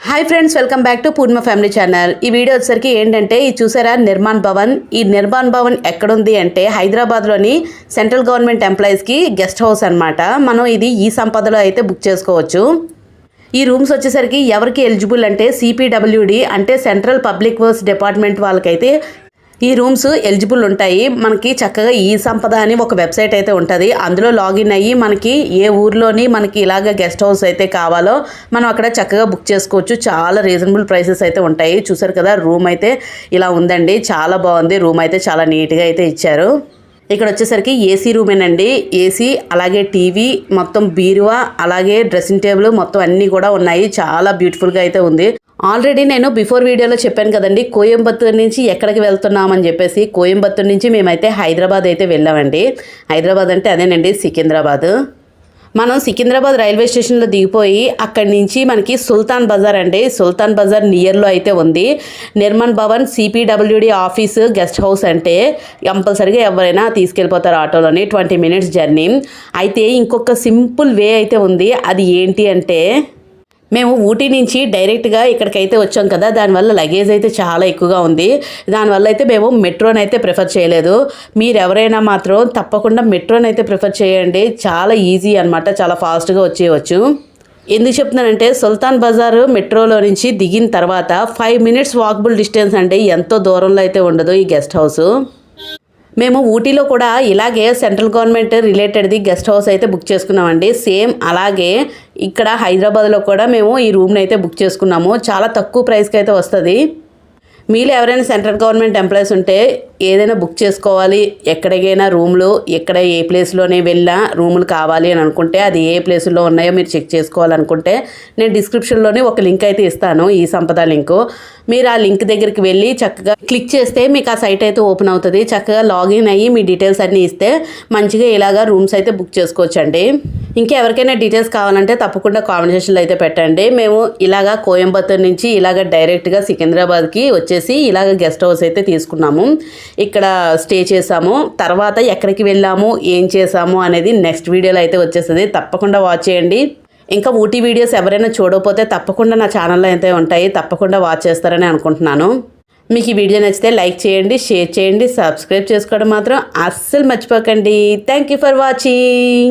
Hi friends, welcome back to Purna family channel. ఈ video వచ్చేసరికి ఏంటంటే ఇది చూసారా నిర్మాణ్ భవన్. ఈ నిర్మాణ్ భవన్ ఎక్కడుంది అంటే హైదరాబాద్లోని సెంట్రల్ గవర్నమెంట్ ఎంప్లాయీస్కి గెస్ట్ హౌస్ అనమాట. మనం ఇది ఈ సంపదలో అయితే బుక్ చేసుకోవచ్చు. ఈ రూమ్స్ వచ్చేసరికి ఎవరికి ఎలిజిబుల్ అంటే సిపిడబ్ల్యూడి అంటే సెంట్రల్ పబ్లిక్ వర్క్స్ డిపార్ట్మెంట్ వాళ్ళకైతే ఈ రూమ్స్ ఎలిజిబుల్ ఉంటాయి. మనకి చక్కగా ఈ సంపద అని ఒక వెబ్సైట్ అయితే ఉంటుంది. అందులో లాగిన్ అయ్యి మనకి ఏ ఊర్లోని మనకి ఇలాగ గెస్ట్ హౌస్ అయితే కావాలో మనం అక్కడ చక్కగా బుక్ చేసుకోవచ్చు. చాలా రీజనబుల్ ప్రైసెస్ అయితే ఉంటాయి. చూసారు కదా, రూమ్ అయితే ఇలా ఉందండి. చాలా బాగుంది. రూమ్ అయితే చాలా నీట్గా అయితే ఇచ్చారు. ఇక్కడ వచ్చేసరికి ఏసీ రూమేనండి. ఏసీ అలాగే టీవీ, మొత్తం బీరువా, అలాగే డ్రెస్సింగ్ టేబుల్ మొత్తం అన్నీ కూడా ఉన్నాయి. చాలా బ్యూటిఫుల్గా అయితే ఉంది. ఆల్రెడీ నేను బిఫోర్ వీడియోలో చెప్పాను కదండి, కోయంబత్తూరు నుంచి ఎక్కడికి వెళ్తున్నామని చెప్పేసి. కోయంబత్తూరు నుంచి మేమైతే హైదరాబాద్ అయితే వెళ్ళామండి. హైదరాబాద్ అంటే అదేనండి, సికింద్రాబాద్. మనం సికింద్రాబాద్ రైల్వే స్టేషన్లో దిగిపోయి అక్కడి నుంచి మనకి సుల్తాన్ బజార్ అండి, సుల్తాన్ బజార్ నియర్లో అయితే ఉంది Nirman Bhavan CPWD office guest house. అంటే కంపల్సరీగా ఎవరైనా తీసుకెళ్ళిపోతారు ఆటోలోని. 20 minutes జర్నీ. అయితే ఇంకొక సింపుల్ వే అయితే ఉంది. అది ఏంటి అంటే, మేము ఊటీ నుంచి డైరెక్ట్గా ఇక్కడికైతే వచ్చాం కదా, దానివల్ల లగేజ్ అయితే చాలా ఎక్కువగా ఉంది. దానివల్ల అయితే మేము మెట్రోని అయితే ప్రిఫర్ చేయలేదు. మీరు ఎవరైనా మాత్రం తప్పకుండా మెట్రోని అయితే ప్రిఫర్ చేయండి. చాలా ఈజీ అనమాట, చాలా ఫాస్ట్గా వచ్చేయవచ్చు. ఎందుకు చెప్తున్నానంటే, సుల్తాన్ బజార్ మెట్రోలో నుంచి దిగిన తర్వాత 5 minutes వాకబుల్ డిస్టెన్స్ అంటే ఎంతో దూరంలో అయితే ఉండదు ఈ గెస్ట్ హౌస్. మేము ఊటీలో కూడా ఇలాగే సెంట్రల్ గవర్నమెంట్ రిలేటెడ్ది గెస్ట్ హౌస్ అయితే బుక్ చేసుకున్నామండి. సేమ్ అలాగే ఇక్కడ హైదరాబాద్లో కూడా మేము ఈ రూమ్ని అయితే బుక్ చేసుకున్నాము. చాలా తక్కువ ప్రైస్కి అయితే వస్తుంది. మీలో ఎవరైనా సెంట్రల్ గవర్నమెంట్ ఎంప్లాయీస్ ఉంటే ఏదైనా బుక్ చేసుకోవాలి, ఎక్కడికైనా రూమ్లు ఎక్కడ ఏ ప్లేస్లోనే వెళ్ళా రూములు కావాలి అని అనుకుంటే, అది ఏ ప్లేసుల్లో ఉన్నాయో మీరు చెక్ చేసుకోవాలనుకుంటే నేను డిస్క్రిప్షన్లోనే ఒక లింక్ అయితే ఇస్తాను, ఈ సంపద లింకు. మీరు ఆ లింక్ దగ్గరికి వెళ్ళి చక్కగా క్లిక్ చేస్తే మీకు ఆ సైట్ అయితే ఓపెన్ అవుతుంది. చక్కగా లాగిన్ అయ్యి మీ డీటెయిల్స్ అన్నీ ఇస్తే మంచిగా ఇలాగా రూమ్స్ అయితే బుక్ చేసుకోవచ్చండి. ఇంకా ఎవరికైనా డీటెయిల్స్ కావాలంటే తప్పకుండా కామెంట్ సెక్షన్లో అయితే పెట్టండి. మేము ఇలాగా కోయంబత్తూరు నుంచి ఇలాగ డైరెక్ట్గా సికింద్రాబాద్కి వచ్చేసి ఇలాగ గెస్ట్ హౌస్ అయితే తీసుకున్నాము. ఇక్కడ స్టే చేసాము. తర్వాత ఎక్కడికి వెళ్ళాము, ఏం చేసాము అనేది నెక్స్ట్ వీడియోలో అయితే వచ్చేస్తుంది. తప్పకుండా వాచ్ చేయండి. ఇంకా ఊటీ వీడియోస్ ఎవరైనా చూడకపోతే తప్పకుండా నా ఛానల్లో అయితే ఉంటాయి, తప్పకుండా వాచ్ చేస్తారని అనుకుంటున్నాను. మీకు ఈ వీడియో నచ్చితే లైక్ చేయండి, షేర్ చేయండి, సబ్స్క్రైబ్ చేసుకోవడం మాత్రం అస్సలు మర్చిపోకండి. Thank you for watching.